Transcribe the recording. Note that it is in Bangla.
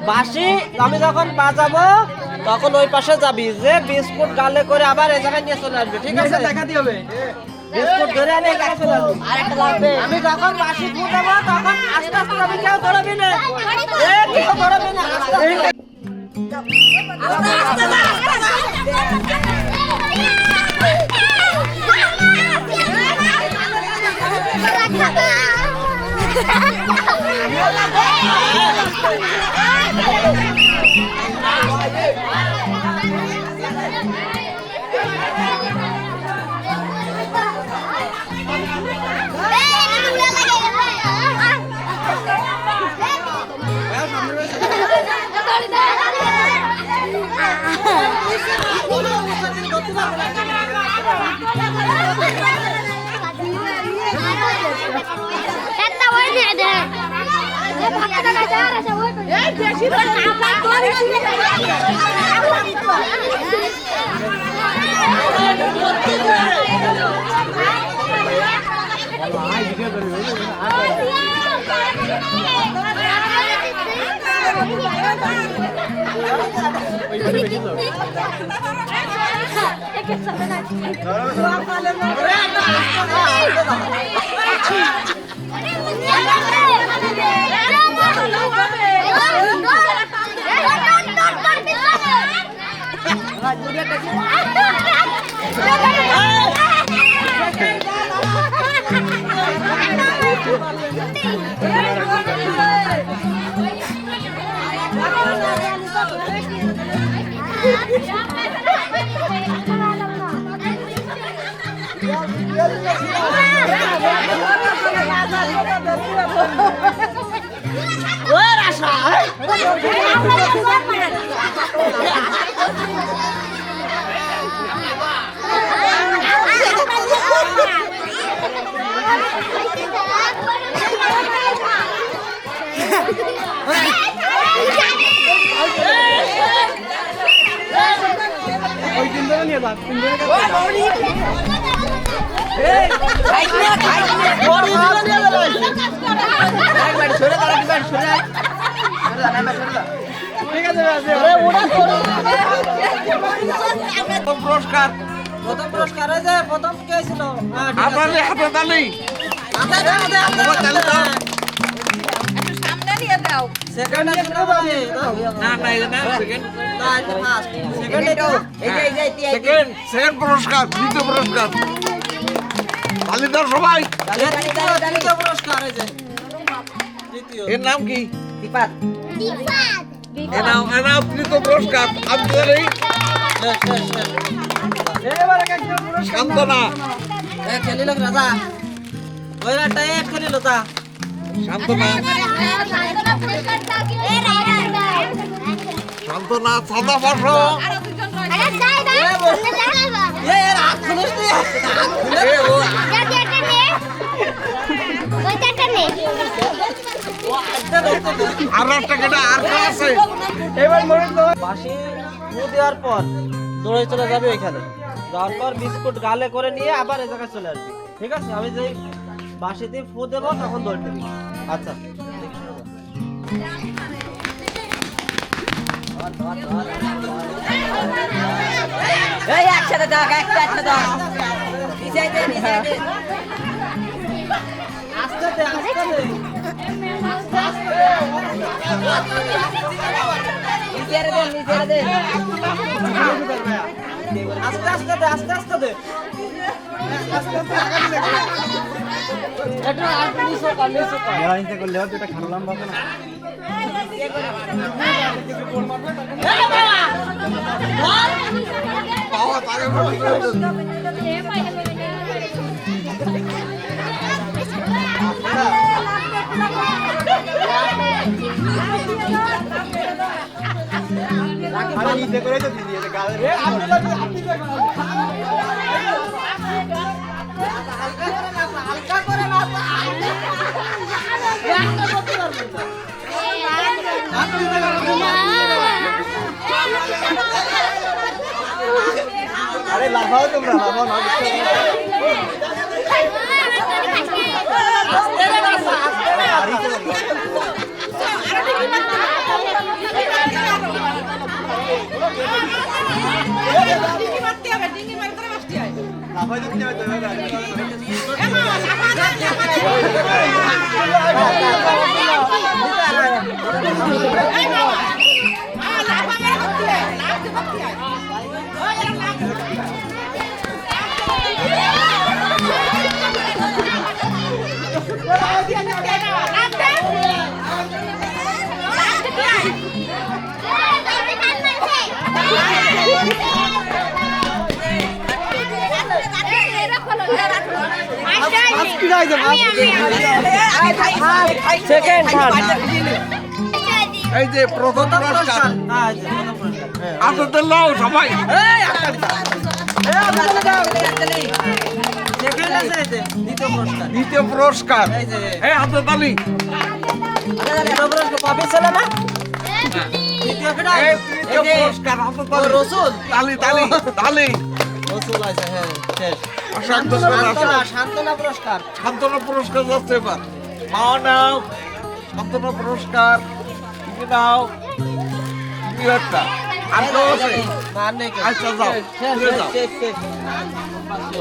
বাঁশি আমি যখন বাজাবো তখন ওই পাশে যাবি, যে বিস্কুট গালে করে আবার এই জায়গায় নিয়ে চলে আসবি, ঠিক আছে? দেখাতে হবে বিস্কুট ধরে আনে আমি যখন বাঁশি ফুটাবো তখন আস্তে আস্তে যাবি, কেউ ধরবি না, কেউ ধরবি না, আস্তে পুরস্কার প্রথম পুরস্কার হয়েছে, প্রথম কে ছিল? সেকেন্ড পুরস্কার, দ্বিতীয় পুরস্কার সবাই। এর নাম কি? তৃতীয় পুরস্কার শান্তনা। খেলিল রাজা ওই রাতটা খেলিল তা শান্তনা, শান্তনা সাদা পাশো আর একটা কেটে আর আছে। এবার বাঁশি ফু দেওয়ার পর দৌড়ে চলে যাবে ওইখানে, যাওয়ার পর বিস্কুট গালে করে নিয়ে আবার এই জায়গায় চলে আসবি, ঠিক আছে? আমি যেই বাঁশি দিয়ে ফু দেবো তখন দৌড় দিবি। আচ্ছা একসাথে দাগ, একটা দাগ, আস্তে দে, আস্তে দে, আস্তে আস্তে দে, আস্তে আস্তে দে, করলে যেটা খারাপ পাবো না। হালকা করে নাচা। একটা করতে পারবেন না। আরে লাফাও তোমরা, লাফাও না। আস্তে রে নাচা, আস্তে রে নাচা। লাফাই দিতে হবে সেকেন্ড থার্ড এই যে প্রথম পুরস্কার হ্যাঁ এই যে প্রথম পুরস্কার আপনাদের লাও সবাই এই একটা দিতা এই আপনি চলে যাও সেকেন্ড আছে এই যে দ্বিতীয় পুরস্কার দ্বিতীয় পুরস্কার এই যে এই হাতে তালি দ্বিতীয় পুরস্কার পাবি ছিল না দ্বিতীয় কেডা এই তৃতীয় পুরস্কার হাতে তালি রসুল তালি তালি তালি রসুল আছে হ্যাঁ শেষ সান্ত্বনা সান্ত্বনা পুরস্কার সান্ত্বনা পুরস্কার যাচ্ছে এবার মাও নাও সান্ত্বনা পুরস্কার কি নাও কি একটা আর কেউ আছে আর নেই কেউ। আচ্ছা, যাও। শেষ, ঘুরে যাও। শেষ, শেষ, শেষ।